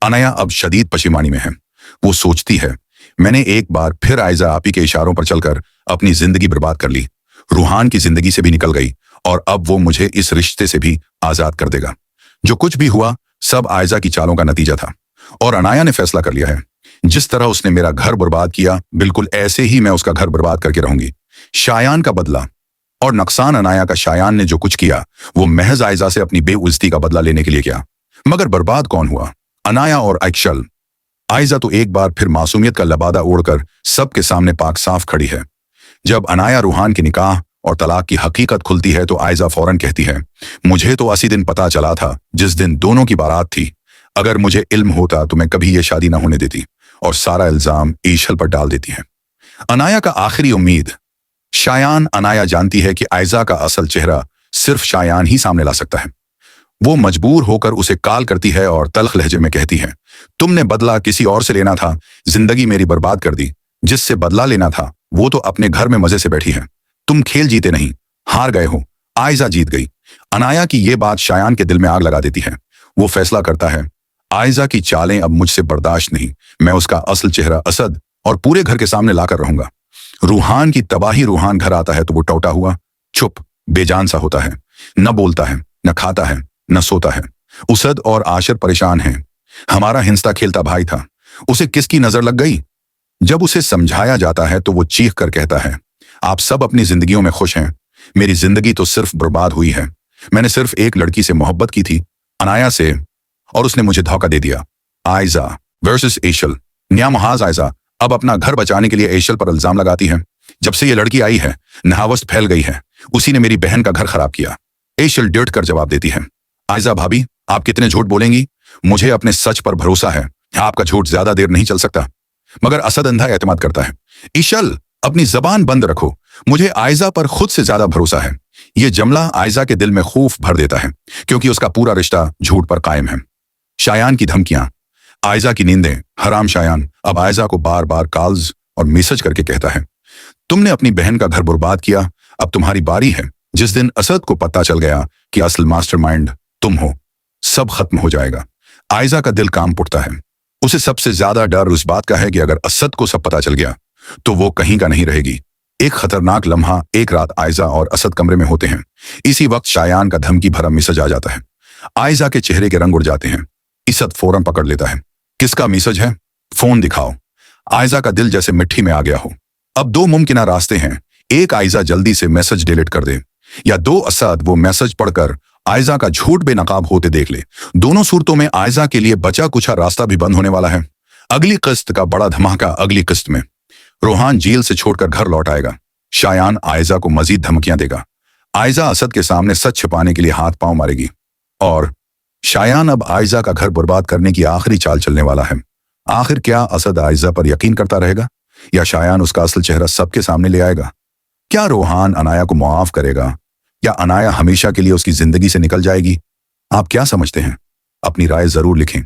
अनाया अब शदीद पशिमानी में है। वो सोचती है, मैंने एक बार फिर आयजा आपी के इशारों पर चलकर अपनी जिंदगी बर्बाद कर ली। रूहान की जिंदगी से भी निकल गई और अब वो मुझे इस रिश्ते से भी आजाद कर देगा। जो कुछ भी हुआ सब आयजा की चालों का नतीजा था और अनाया ने फैसला कर लिया है, जिस तरह उसने मेरा घर बर्बाद किया बिल्कुल ऐसे ही मैं उसका घर बर्बाद करके रहूंगी। शायान का बदला और नुकसान अनाया का शायान ने जो कुछ किया वो महज आयजा से अपनी बेइज्जती का बदला लेने के लिए किया। मगर बर्बाद कौन हुआ? अनाया और अक्षल। आयजा तो एक बार फिर मासूमियत का लबादा ओढ़कर सबके सामने पाक साफ खड़ी है। जब अनाया रूहान के निकाह और तलाक की हकीकत खुलती है तो आयजा फौरन कहती है, मुझे तो उसी दिन पता चला था जिस दिन दोनों की बारात थी। अगर मुझे इल्म होता तो मैं कभी ये शादी ना होने देती और सारा इल्जाम ईशल पर डाल देती है। अनाया का आखिरी उम्मीद शायान। अनाया जानती है कि आयजा का असल चेहरा सिर्फ शायान ही सामने ला सकता है। वो मजबूर होकर उसे कॉल करती है और तल्ख लहजे में कहती है, तुमने बदला किसी और से लेना था, जिंदगी मेरी बर्बाद कर दी। जिससे बदला लेना था वो तो अपने घर में मजे से बैठी है। तुम खेल जीते नहीं, हार गए हो। आयजा जीत गई। अनाया की ये बात शायान के दिल में आग लगा देती है। वो फैसला करता है, आयजा की चालें अब मुझसे बर्दाश्त नहीं। मैं उसका असल चेहरा असद और पूरे घर के सामने लाकर रहूंगा। रूहान की तबाही। रूहान घर आता है तो वो टौटा हुआ, चुप, बेजान सा होता है। न बोलता है, न खाता है, न सोता है। उसद और आशिर परेशान हैं। हमारा हिंसता खेलता भाई था, उसे किसकी नजर लग गई? जब उसे समझाया जाता है तो वो चीख कर कहता है, आप सब अपनी जिंदगियों में खुश हैं, मेरी जिंदगी तो सिर्फ बर्बाद हुई है। मैंने सिर्फ एक लड़की से मोहब्बत की थी, अनाया से, और उसने मुझे धोखा दे दिया। आयजा वर्सेस एशल। न्या मुहाज आयजा अब अपना घर बचाने के लिए एशल पर इल्जाम लगाती है। जब से ये लड़की आई है नहावस्त फैल गई है, उसी ने मेरी बहन का घर खराब किया। एशल डिट कर जवाब देती है, आयजा भाभी आप कितने झूठ बोलेंगी? मुझे अपने सच पर भरोसा है, आपका झूठ ज्यादा देर नहीं चल सकता। मगर असद अंधा एतमाद करता है। ईशल अपनी जबान बंद रखो, मुझे आयजा पर खुद से ज्यादा भरोसा है। यह जमला आयजा के दिल में खौफ भर देता है क्योंकि उसका पूरा रिश्ता झूठ पर कायम है। शायान की धमकियां, आयजा की नींदें। हराम शायान अब आयजा को बार बार कॉल्स और मैसेज करके कहता है, तुमने अपनी बहन का घर बर्बाद किया, अब तुम्हारी बारी है। जिस दिन असद को पता चल गया कि असल मास्टरमाइंड तुम हो, सब खत्म हो जाएगा। आयजा का दिल कांप उठता है। उसे सबसे ज्यादा डर उस बात का है कि अगर असद को सब पता चल गया तो वो कहीं का नहीं रहेगी। एक खतरनाक लम्हा। एक रात आयजा और असद कमरे में होते हैं। इसी वक्त शायान का धमकी भरा मैसेज आ जाता है। आयजा के चेहरे के रंग उड़ जाते हैं। असद फौरन पकड़ लेता है। किसका मैसेज है? फोन दिखाओ। आयजा का दिल जैसे मिट्टी में आ गया हो। अब दो मुमकिन रास्ते हैं, एक आयजा जल्दी से मैसेज डिलीट कर दे या दो असद वो मैसेज पढ़कर आयजा का झूठ बेनकाब होते देख ले। दोनों सूरतों में आयजा के लिए बचा कुछा रास्ता भी बंद होने वाला है। अगली किस्त का बड़ा धमाका अगली किस्त में। रूहान जेल से छोड़कर घर लौट आएगा। शायान आयजा को मजीद धमकियां देगा। आयजा असद के सामने सच छिपाने के लिए हाथ पांव मारेगी और शायान अब आयजा का घर बर्बाद करने की आखिरी चाल चलने वाला है। आखिर क्या असद आयजा पर यकीन करता रहेगा या शायान उसका असल चेहरा सबके सामने ले आएगा? क्या रूहान अनाया को मुआफ करेगा या अनाया हमेशा के लिए उसकी जिंदगी से निकल जाएगी? आप क्या समझते हैं? अपनी राय जरूर लिखें।